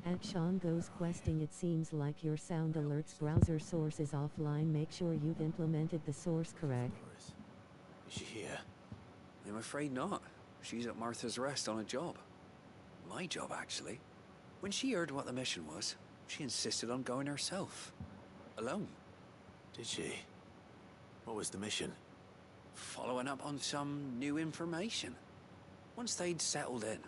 At Sean Goes Questing, it seems like your Sound Alerts browser source is offline. Make sure you've implemented the source correct. Is she here? I'm afraid not. She's at Martha's Rest on a job. My job, actually. When she heard what the mission was, she insisted on going herself. Alone. Did she? What was the mission? Following up on some new information. Once they'd settled in,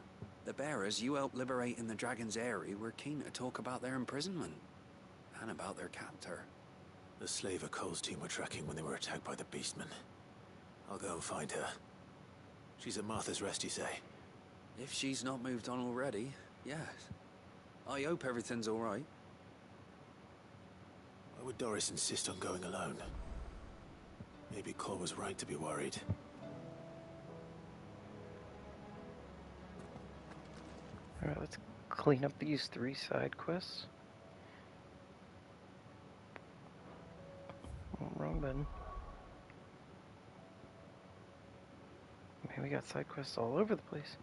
the bearers you helped liberate in the Dragon's Eyrie were keen to talk about their imprisonment. And about their captor. The slaver Cole's team were tracking when they were attacked by the Beastmen. I'll go and find her. She's at Martha's Rest, you say? If she's not moved on already, yes. I hope everything's alright. Why would Doris insist on going alone? Maybe Cole was right to be worried. Alright, let's clean up these 3 side quests. Oh, wrong button. Man, we got side quests all over the place.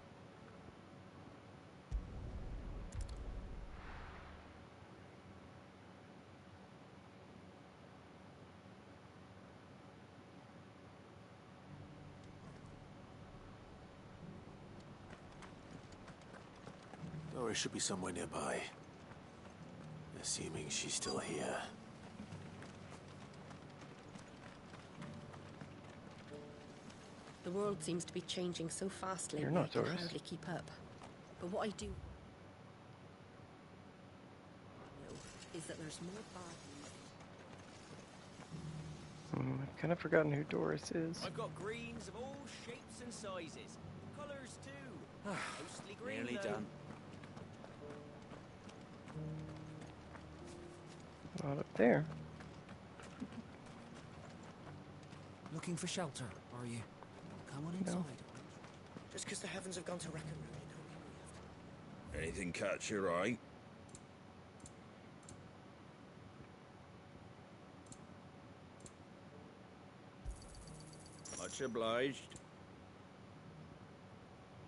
Doris should be somewhere nearby. Assuming she's still here. The world seems to be changing so fast lately, You're not I can Doris. hardly keep up. But what I do know is that there's more bad news. I've kind of forgotten who Doris is. I've got greens of all shapes and sizes. Colours too. Mostly green, Nearly though. done. Not up there. Looking for shelter, are you? Come on inside. No. Just because the heavens have gone to wreck and ruin, don't mean we have to. Anything catch your eye? Much obliged.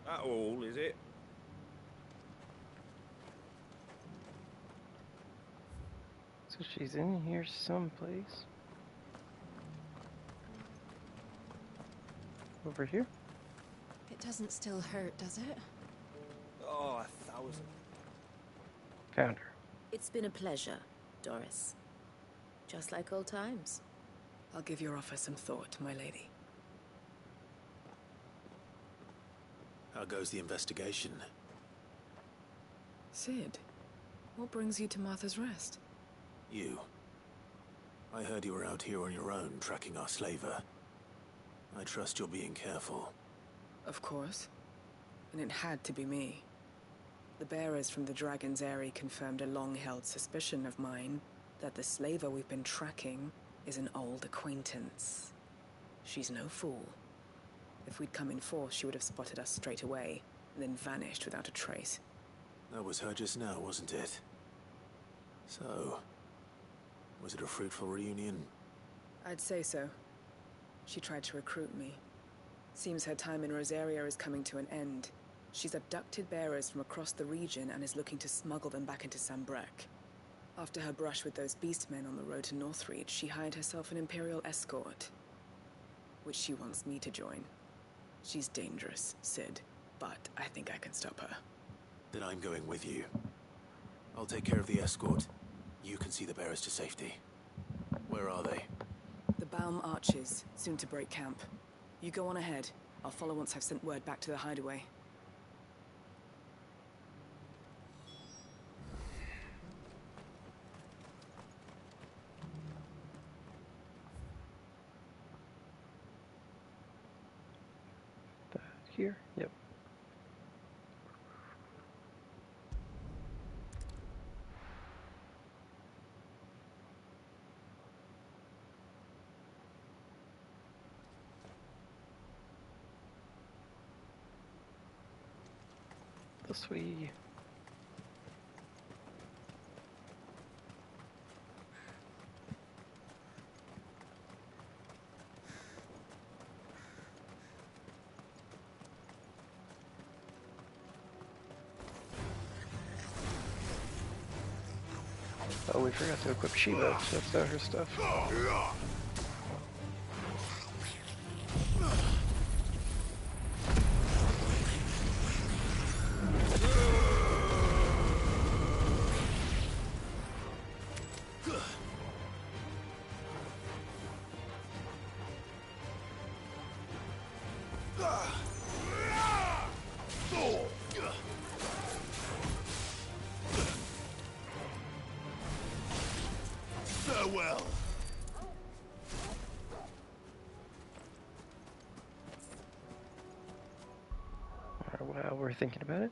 That all, is it? So she's in here someplace. Over here? It doesn't still hurt, does it? Oh, 1,000. Found her. It's been a pleasure, Doris. Just like old times. I'll give your offer some thought, my lady. How goes the investigation? Sid, what brings you to Martha's Rest? You. I heard you were out here on your own, tracking our slaver. I trust you're being careful. Of course. And it had to be me. The bearers from the Dragon's Eyrie confirmed a long-held suspicion of mine that the slaver we've been tracking is an old acquaintance. She's no fool. If we'd come in force, she would have spotted us straight away, and then vanished without a trace. That was her just now, wasn't it? So, was it a fruitful reunion? I'd say so. She tried to recruit me. Seems her time in Rosaria is coming to an end. She's abducted bearers from across the region and is looking to smuggle them back into Sambrek. After her brush with those beastmen on the road to Northreach, she hired herself an Imperial escort, which she wants me to join. She's dangerous, Sid, but I think I can stop her. Then I'm going with you. I'll take care of the escort. You can see the bearers to safety. Where are they? The Baum Arches, soon to break camp. You go on ahead. I'll follow once I've sent word back to the hideaway. Here? Yep. This way. forgot to equip Shiva, so that's not her stuff. Farewell. While we're thinking about it.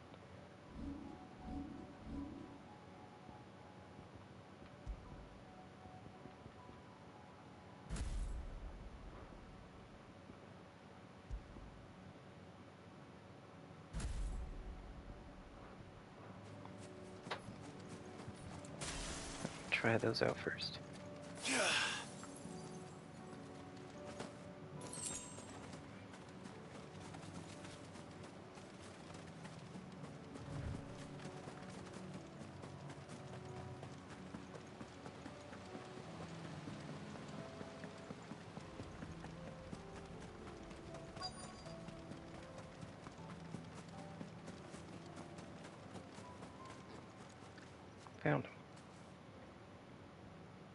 Try those out first. Found him.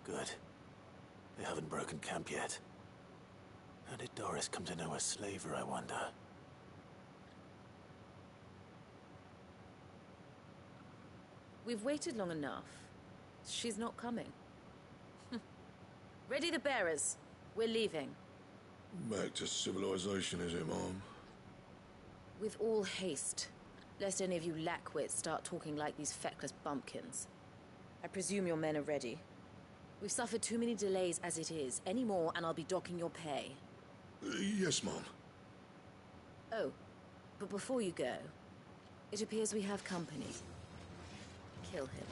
Good. They haven't broken camp yet. How did Doris come to know a slaver, I wonder? We've waited long enough. She's not coming. Ready the bearers. We're leaving. Back to civilization, is it, Mom? With all haste. Lest any of you lackwits start talking like these feckless bumpkins. I presume your men are ready. We've suffered too many delays as it is. Any more and I'll be docking your pay. Yes, Mom. Oh, but before you go, it appears we have company. Kill him.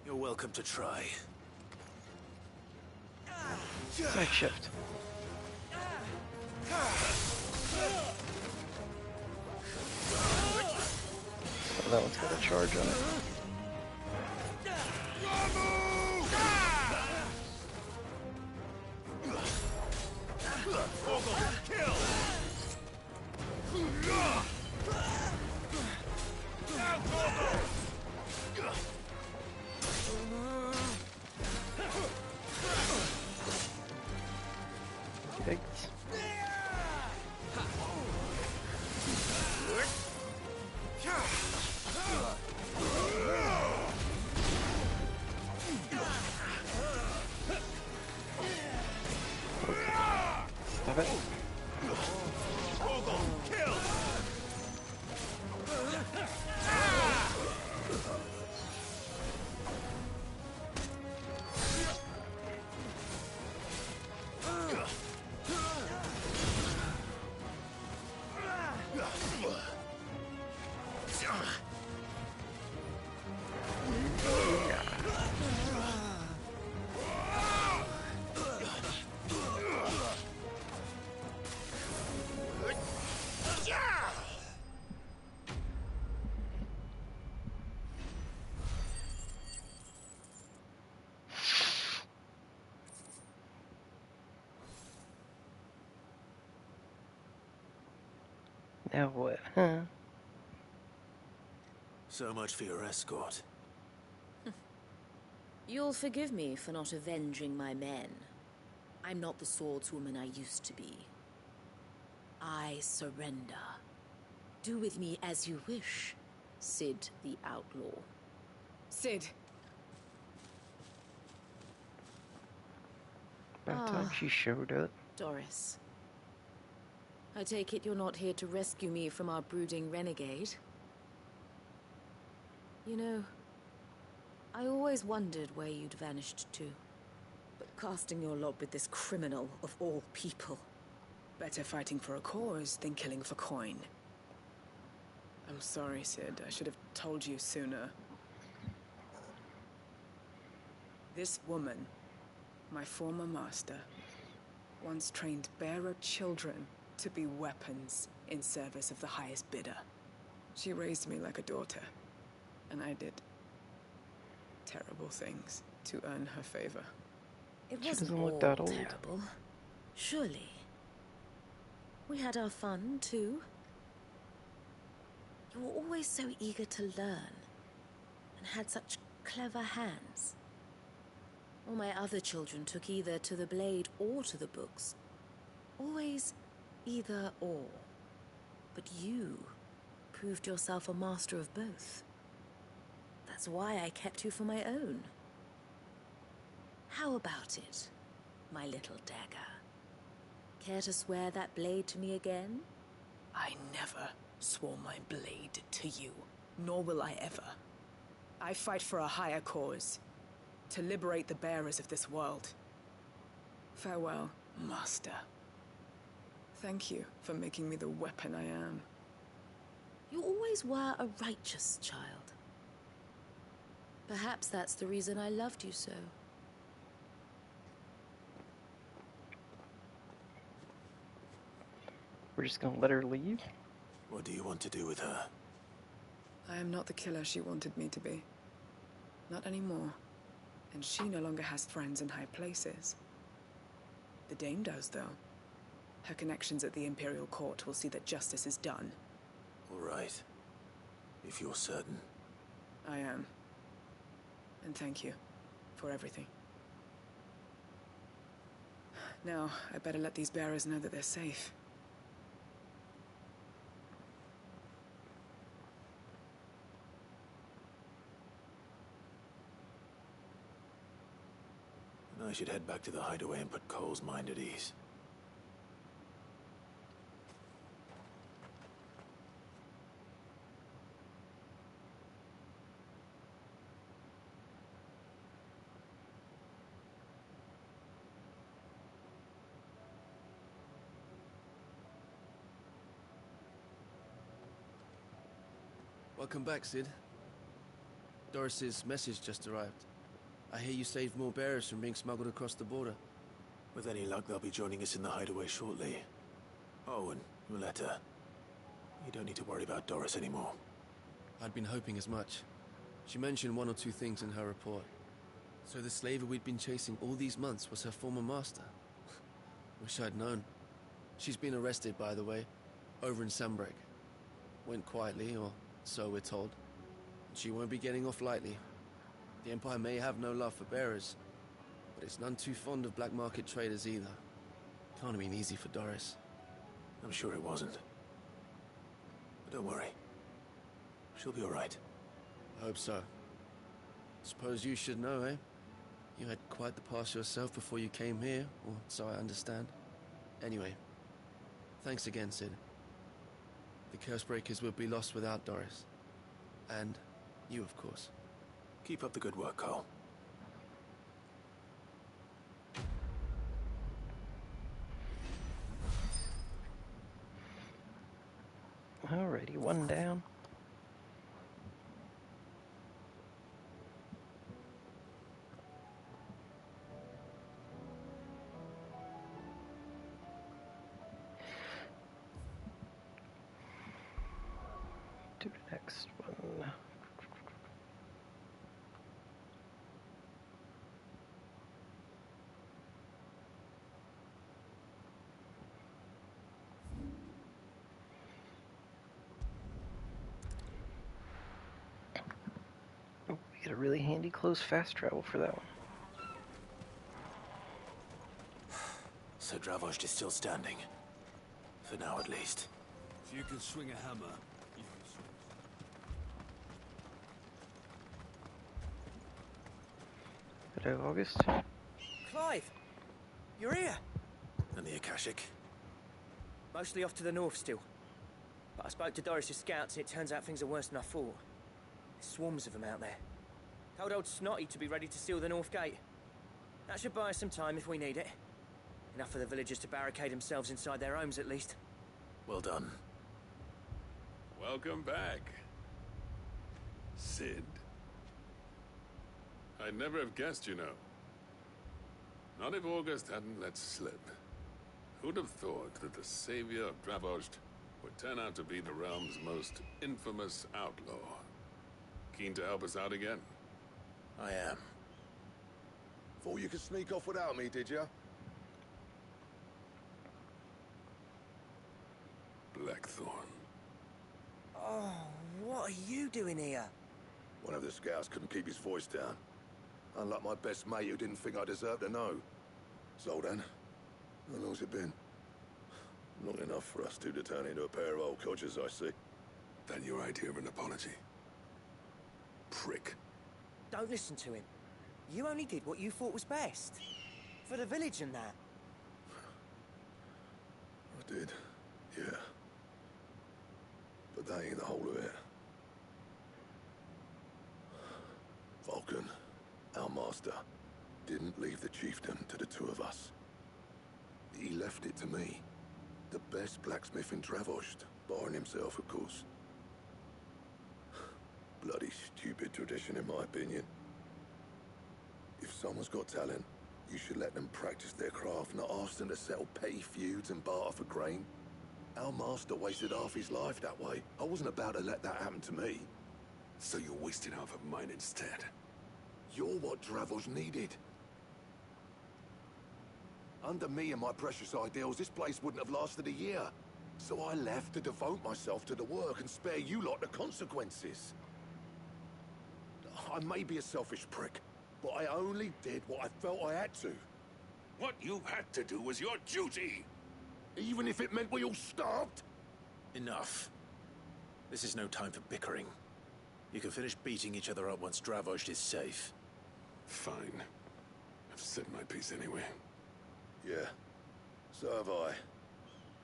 You're welcome to try. Side shift. Oh, that one's got a charge on it. Thanks. Stop it. Now what, huh? So much for your escort. You'll forgive me for not avenging my men. I'm not the swordswoman I used to be. I surrender. Do with me as you wish, Sid the Outlaw. Sid! About time she showed up. Doris. I take it you're not here to rescue me from our brooding renegade? You know, I always wondered where you'd vanished to. But casting your lot with this criminal of all people. Better fighting for a cause than killing for coin. I'm sorry, Sid. I should have told you sooner. This woman, my former master, once trained bearer children to be weapons in service of the highest bidder. She raised me like a daughter. And I did terrible things to earn her favor. It She wasn't doesn't look all that old. terrible. Surely. We had our fun, too. You were always so eager to learn, and had such clever hands. All my other children took either to the blade or to the books. Always either or. But you proved yourself a master of both. That's why I kept you for my own. How about it, my little dagger? Care to swear that blade to me again? I never swore my blade to you, nor will I ever. I fight for a higher cause, to liberate the bearers of this world. Farewell, Master. Thank you for making me the weapon I am. You always were a righteous child. Perhaps that's the reason I loved you so. We're just gonna let her leave? What do you want to do with her? I am not the killer she wanted me to be. Not anymore. And she no longer has friends in high places. The Dame does, though. Her connections at the Imperial Court will see that justice is done. All right. If you're certain. I am. And thank you for everything. Now, I better let these bearers know that they're safe. I should head back to the hideaway and put Cole's mind at ease. Welcome back, Sid. Doris's message just arrived. I hear you saved more bearers from being smuggled across the border. With any luck, they'll be joining us in the hideaway shortly. Oh, and Muleta. You don't need to worry about Doris anymore. I'd been hoping as much. She mentioned one or two things in her report. So the slaver we'd been chasing all these months was her former master. Wish I'd known. She's been arrested, by the way, over in Sunbreak. Went quietly, or so we're told. She won't be getting off lightly. The Empire may have no love for bearers, but it's none too fond of black market traders either. Can't have been easy for Doris. I'm sure it wasn't. But don't worry. She'll be all right. I hope so. Suppose you should know, eh? You had quite the past yourself before you came here, or so I understand. Anyway, thanks again, Sid. The Cursebreakers would be lost without Doris. And you, of course. Keep up the good work, Cole. Alrighty, one down. To the next one. Oh, we get a really handy close fast travel for that one. So Dravost is still standing. For now, at least. If you can swing a hammer, you can swing. Hello, August. Clive! You're here! And the Akashic? Mostly off to the north still. But I spoke to Doris's scouts and it turns out things are worse than I thought. There's swarms of them out there. Told old Snotty to be ready to seal the north gate. That should buy us some time if we need it. Enough for the villagers to barricade themselves inside their homes at least. Well done. Welcome back, Sid. I'd never have guessed, you know. Not if August hadn't let slip. Who'd have thought that the savior of Dravost would turn out to be the realm's most infamous outlaw? keen to help us out again? I am. Thought you could sneak off without me, did you? Blackthorn. Oh, what are you doing here? One of the scouts couldn't keep his voice down. Unlike my best mate who didn't think I deserved to know. So then, how long's it been? Not enough for us two to turn into a pair of old codgers, I see. Then your idea of an apology? Prick. Don't listen to him. You only did what you thought was best. For the village and that. I did, yeah. But that ain't the whole of it. Vulcan, our master, didn't leave the chiefdom to the two of us. He left it to me. The best blacksmith in Dravost, barring himself, of course. Bloody stupid tradition, in my opinion. If someone's got talent, you should let them practice their craft, not ask them to settle petty feuds and barter for grain. Our master wasted half his life that way. I wasn't about to let that happen to me. So you wasted half of mine instead. You're what Dravost needed. Under me and my precious ideals, this place wouldn't have lasted a year. So I left to devote myself to the work and spare you lot the consequences. I may be a selfish prick, but I only did what I felt I had to. What you had to do was your duty! Even if it meant we all starved? Enough. This is no time for bickering. You can finish beating each other up once Dravost is safe. Fine. I've said my piece anyway. Yeah, so have I.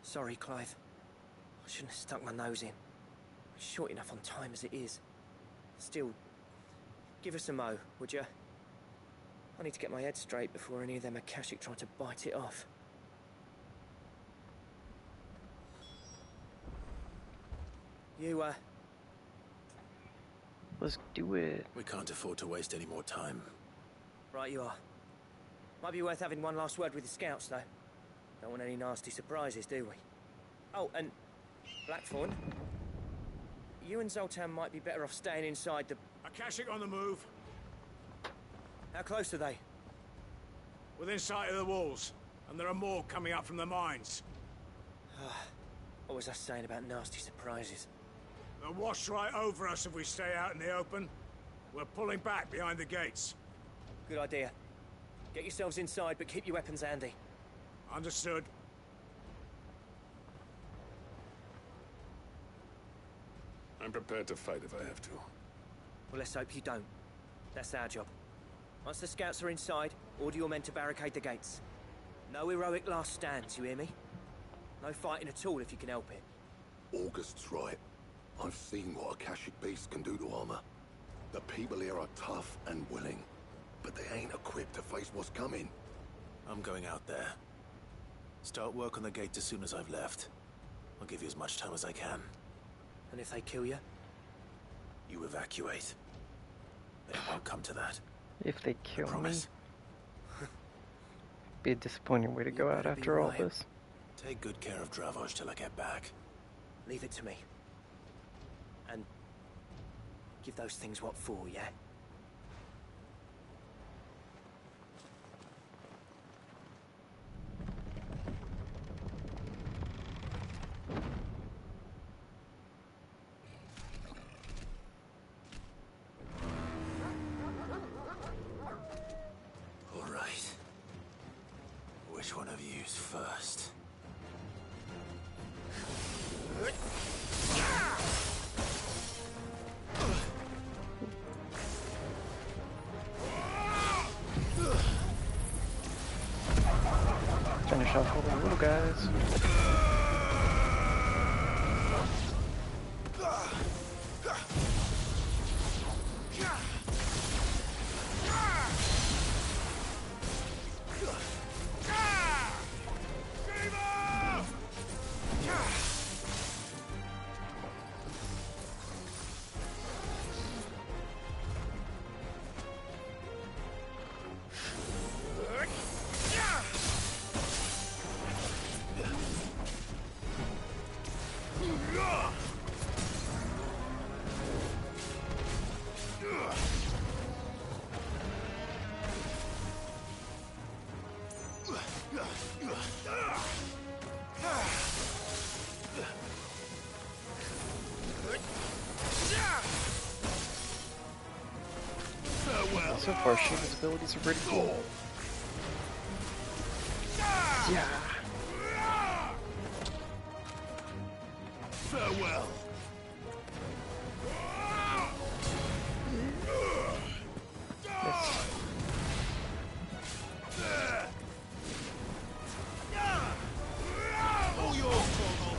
Sorry, Clive. I shouldn't have stuck my nose in. We're short enough on time as it is. Still, give us a mo, would you? I need to get my head straight before any of them Akashic try to bite it off. You, Let's do it. We can't afford to waste any more time. Right you are. Might be worth having one last word with the scouts, though. Don't want any nasty surprises, do we? Oh, and Blackthorn, you and Zoltan might be better off staying inside the... Akashic on the move. How close are they? Within sight of the walls. And there are more coming up from the mines. What was I saying about nasty surprises? They'll wash right over us if we stay out in the open. We're pulling back behind the gates. Good idea. Get yourselves inside, but keep your weapons handy. Understood. I'm prepared to fight if I have to. Well, let's hope you don't. That's our job. Once the scouts are inside, order your men to barricade the gates. No heroic last stands, you hear me? No fighting at all if you can help it. August's right. I've seen what Akashic beasts can do to armor. The people here are tough and willing, but they ain't equipped to face what's coming. I'm going out there. Start work on the gate as soon as I've left. I'll give you as much time as I can. And if they kill you? You evacuate. It won't come to that. If they kill me, promise. be a disappointing way to go out after all this. Take good care of Dravost till I get back. Leave it to me. And give those things what for, yeah? All right. Which one of you's first? Finish off all the little guys. So far, Shiva's abilities are pretty cool. Yeah. Farewell. All yours, Torgal.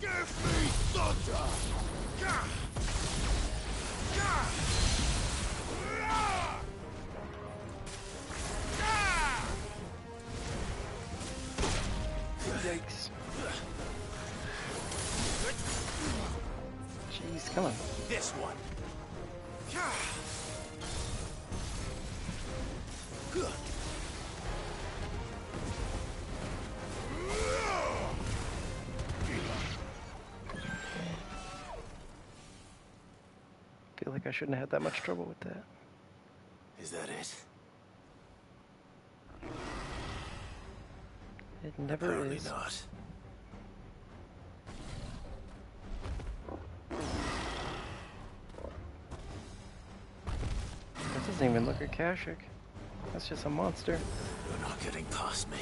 Give me thunder! Yikes. Jeez, come on. This one. Feel like I shouldn't have had that much trouble with that. Is that it? It never Apparently is. not. That doesn't even look Akashic. That's just a monster. You're not getting past me.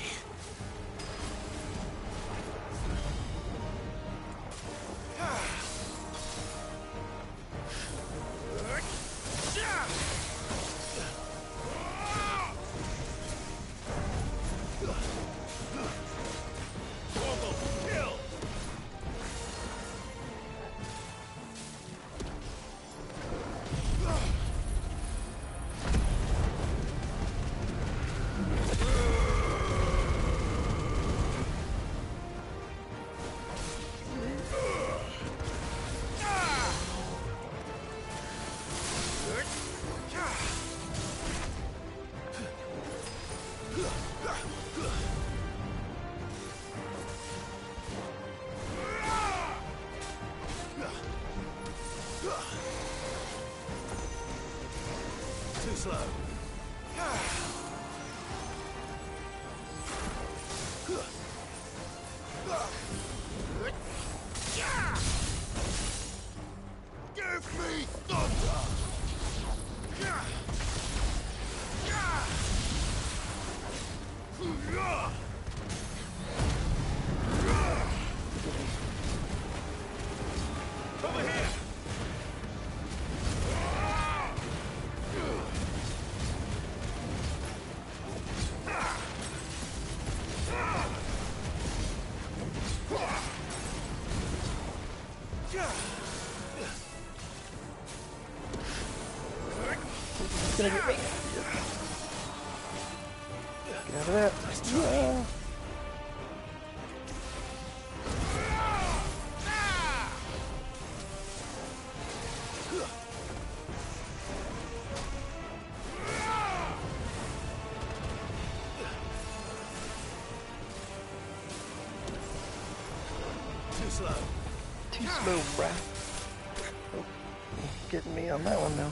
Too slow. Give me thunder! Over here! He's gonna get me. Get out of that. Yeah. Too slow. Too slow, bruh. Oh, getting me on that one now.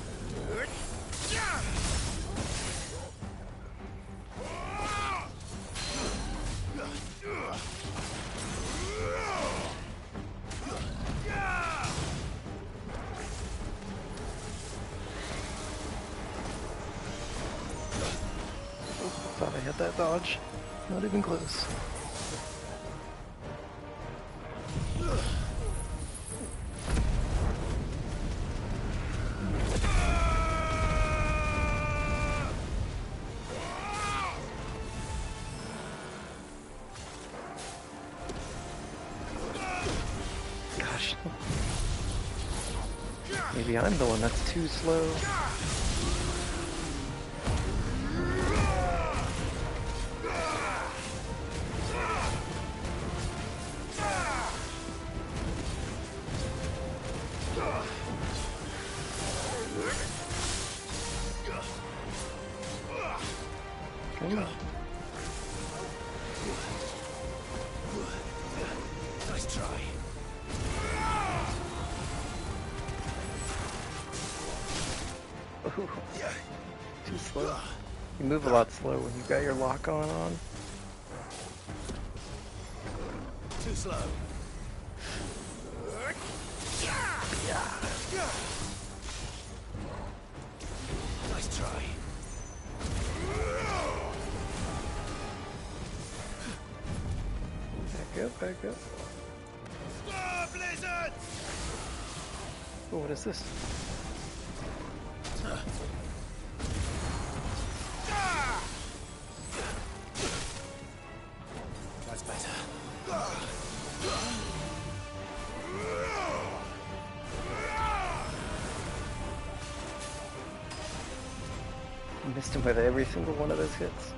Oh, thought I had that dodge. Not even close. Gosh. Maybe I'm the one that's too slow. Come on. slow. You move a lot slow when you've got your lock on. Too slow. Nice try. Back up. Blizzard! Oh, what is this? That's better. Missed him with every single one of those hits.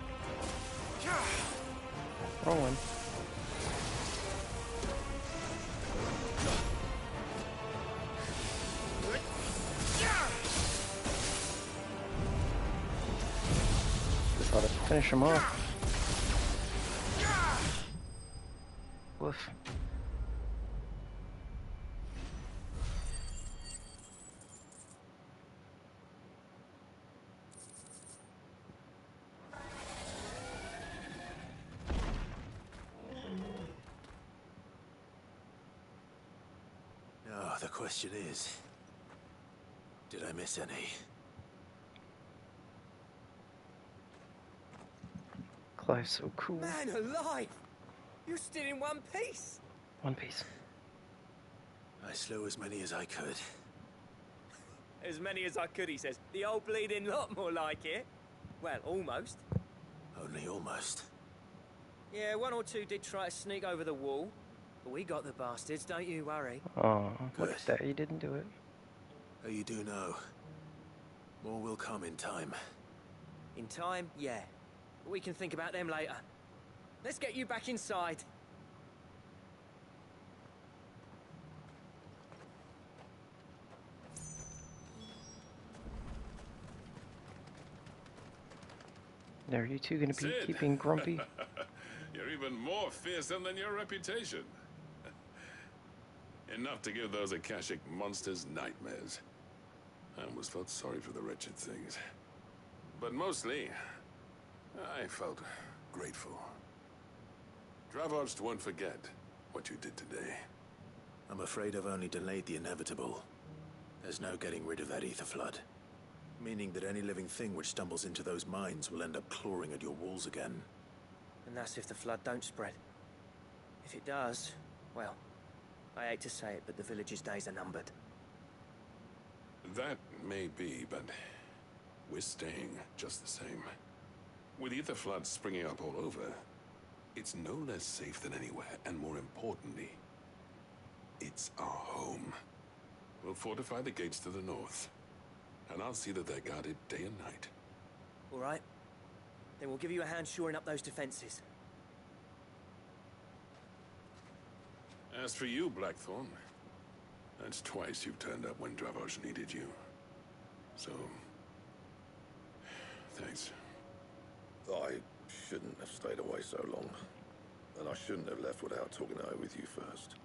Wrong one. Just ought to finish him off. Woof. The question is, did I miss any? Clive's so cool. Man alive! You're still in one piece! One piece. I slew as many as I could. As many as I could, he says. The old bleeding lot, more like it. Well, almost. Only almost. Yeah, one or two did try to sneak over the wall. But we got the bastards, don't you worry. Oh, look at that, you didn't do it. Oh, you do know. More will come in time. In time, yeah. But we can think about them later. Let's get you back inside. Are you two gonna be Sid. keeping grumpy? You're even more fearsome than your reputation. Enough to give those Akashic monsters nightmares. I almost felt sorry for the wretched things. But mostly, I felt grateful. Dravost won't forget what you did today. I'm afraid I've only delayed the inevitable. There's no getting rid of that ether flood. Meaning that any living thing which stumbles into those mines will end up clawing at your walls again. And that's if the flood don't spread. If it does, well, I hate to say it, but the village's days are numbered. That may be, but we're staying just the same. With ether floods springing up all over, it's no less safe than anywhere, and more importantly, it's our home. We'll fortify the gates to the north, and I'll see that they're guarded day and night. All right. Then we'll give you a hand shoring up those defenses. As for you, Blackthorn, that's twice you've turned up when Dravosh needed you. So, thanks. I shouldn't have stayed away so long. And I shouldn't have left without talking it over with you first.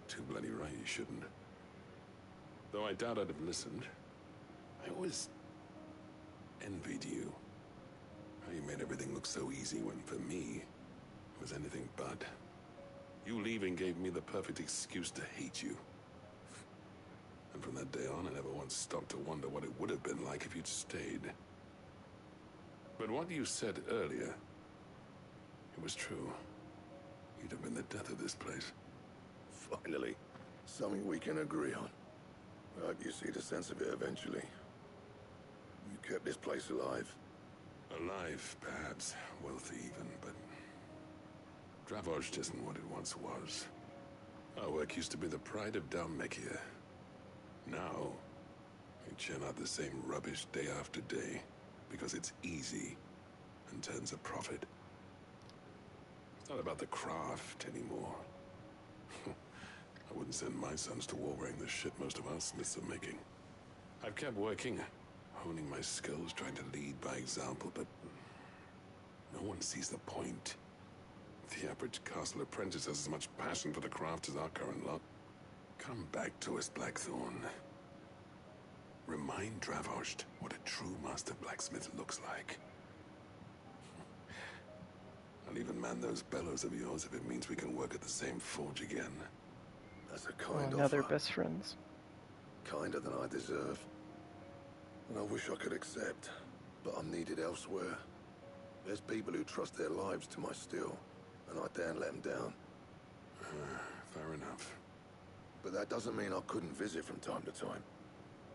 Too bloody right you shouldn't. Though I doubt I'd have listened. I always envied you. How you made everything look so easy when, for me, it was anything but. You leaving gave me the perfect excuse to hate you. And from that day on, I never once stopped to wonder what it would have been like if you'd stayed. But what you said earlier, it was true. You'd have been the death of this place. Finally, something we can agree on. I hope you see the sense of it eventually. You kept this place alive. Alive, perhaps. Wealthy even, but Dravosh isn't what it once was. Our work used to be the pride of Dalmekia. Now, we churn out the same rubbish day after day because it's easy and turns a profit. It's not about the craft anymore. I wouldn't send my sons to war wearing the shit most of our smiths are making. I've kept working, honing my skills, trying to lead by example, but no one sees the point. The average castle apprentice has as much passion for the craft as our current lot. Come back to us, Blackthorn. Remind Dravost what a true master blacksmith looks like. I'll even man those bellows of yours if it means we can work at the same forge again. That's a kind now they're offer. best friends. Kinder than I deserve. And I wish I could accept, but I'm needed elsewhere. There's people who trust their lives to my steel, and I daren't let them down. Fair enough. But that doesn't mean I couldn't visit from time to time.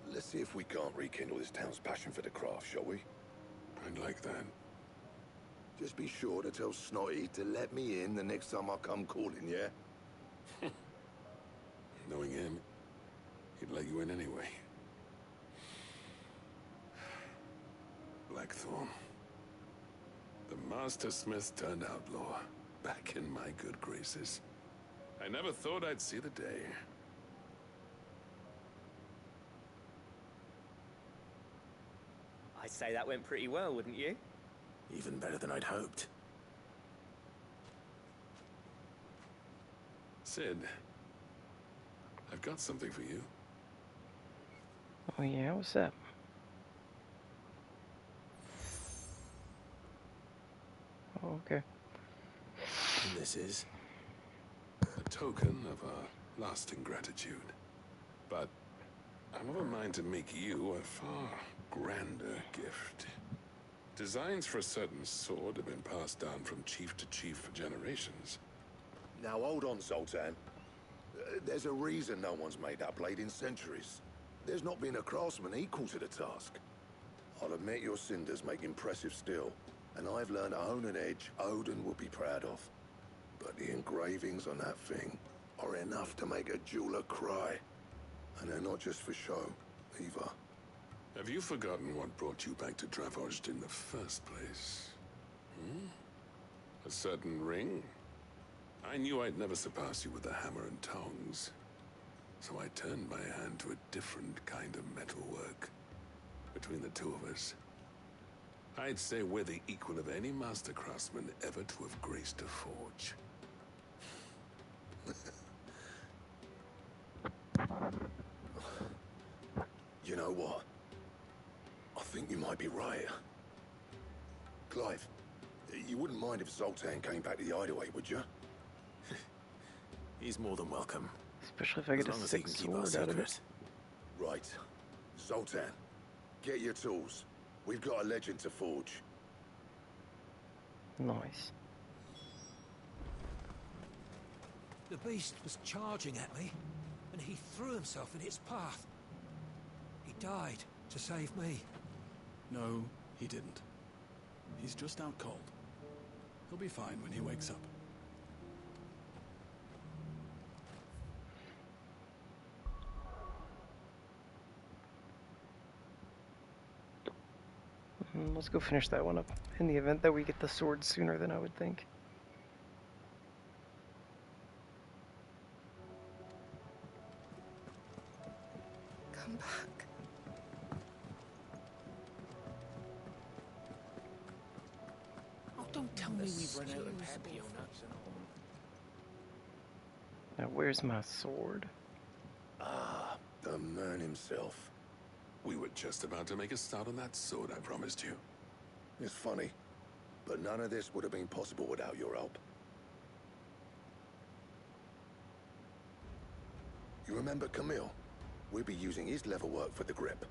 Let's see if we can't rekindle this town's passion for the craft, shall we? I'd like that. Just be sure to tell Snotty to let me in the next time I come calling, yeah? Knowing him, he'd let you in anyway. Blackthorn. The Master Smith turned outlaw, back in my good graces. I never thought I'd see the day. I'd say that went pretty well, wouldn't you? Even better than I'd hoped. Sid, I've got something for you. Oh yeah, what's that? Oh, okay. And this is? A token of our lasting gratitude. But I'm of a mind to make you a far grander gift. Designs for a certain sword have been passed down from chief to chief for generations. Now hold on, Zoltan. There's a reason no one's made that blade in centuries. There's not been a craftsman equal to the task. I'll admit your cinders make impressive steel, and I've learned to hone an edge Odin will be proud of. But the engravings on that thing are enough to make a jeweler cry. And they're not just for show, either. Have you forgotten what brought you back to Dravost in the first place? Hmm? A certain ring? I knew I'd never surpass you with the hammer and tongs. So I turned my hand to a different kind of metalwork. Between the two of us, I'd say we're the equal of any master craftsman ever to have graced a forge. You know what? I think you might be right. Clive, you wouldn't mind if Zoltan came back to the hideaway, would you? He's more than welcome. Especially if I get a sick sword out of it. Right. Zoltan, get your tools. We've got a legend to forge. Nice. The beast was charging at me, and he threw himself in its path. He died to save me. No, he didn't. He's just out cold. He'll be fine when he wakes up. Let's go finish that one up, in the event that we get the sword sooner than I would think. Come back. Oh, don't tell me we've run out of Papio nuts and all. Now, where's my sword? Ah, the man himself. We were just about to make a start on that sword I promised you. It's funny, but none of this would have been possible without your help. You remember Camille? We'll be using his leatherwork for the grip.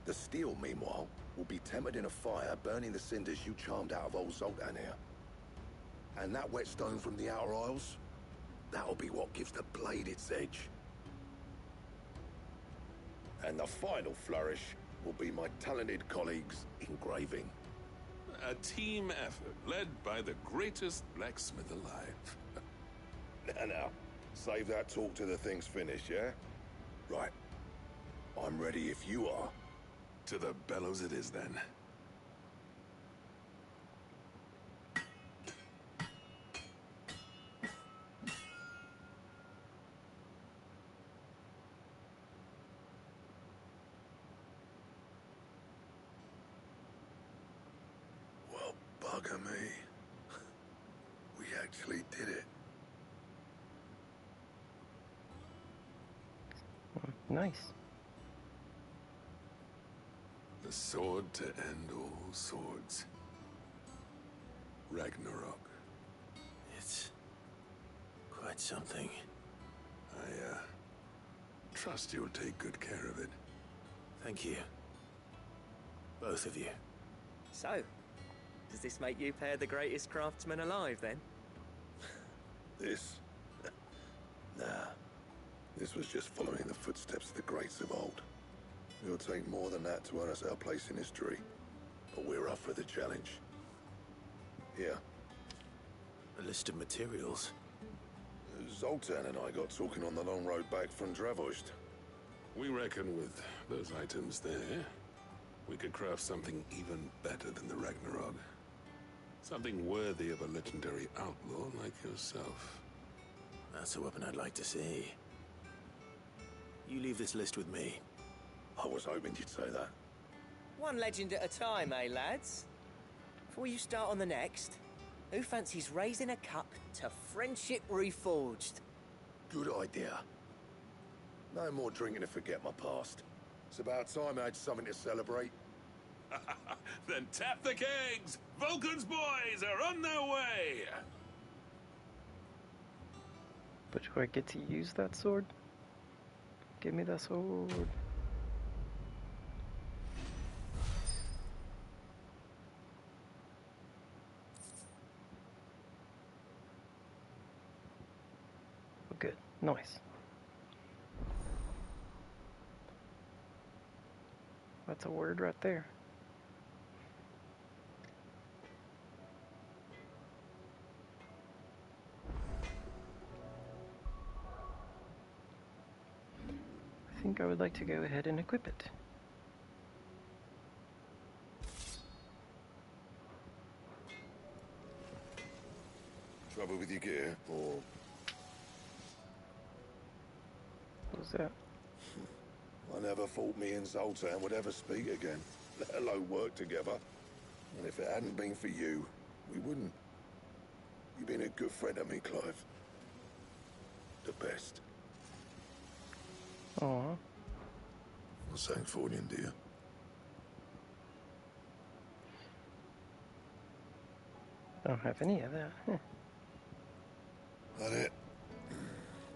The steel, meanwhile, will be tempered in a fire, burning the cinders you charmed out of old Zoltan here. And that whetstone from the Outer Isles, that'll be what gives the blade its edge. And the final flourish will be my talented colleagues' engraving. A team effort led by the greatest blacksmith alive. Now, save that talk till the thing's finished, yeah? Right. I'm ready if you are. To the bellows it is, then. Well, bugger me. We actually did it. Nice. sword to end all swords. Ragnarok. It's quite something. I trust you'll take good care of it. Thank you. Both of you. So, does this make you pair the greatest craftsman alive, then? This? Nah. This was just following the footsteps of the greats of old. It'll take more than that to earn us our place in history. But we're up for the challenge. Here. A list of materials. Zoltan and I got talking on the long road back from Dravozd. We reckon with those items there, we could craft something even better than the Ragnarok. Something worthy of a legendary outlaw like yourself. That's a weapon I'd like to see. You leave this list with me. I was hoping you'd say that. One legend at a time, eh, lads? Before you start on the next, who fancies raising a cup to friendship reforged? Good idea. No more drinking to forget my past. It's about time I had something to celebrate. Then tap the kegs! Vulcan's boys are on their way! But do I get to use that sword? Give me that sword. Oh, good. Nice. That's a word right there. I think I would like to go ahead and equip it. Trouble with your gear, or... What was that? I never thought me and Zoltan would ever speak again, let alone work together. And if it hadn't been for you, we wouldn't. You've been a good friend to me, Clive. The best. Aww. Well, thanks for you, dear. I don't have any of that. Huh. That it?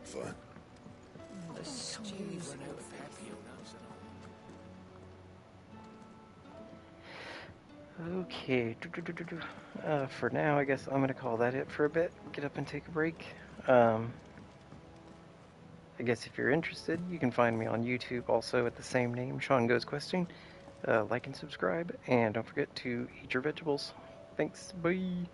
Fine. The stew's run out of pepper. Okay. For now, I guess I'm going to call that it for a bit. Get up and take a break. I guess if you're interested, you can find me on YouTube also at the same name, Sean Goes Questing. Like and subscribe, and don't forget to eat your vegetables. Thanks. Bye.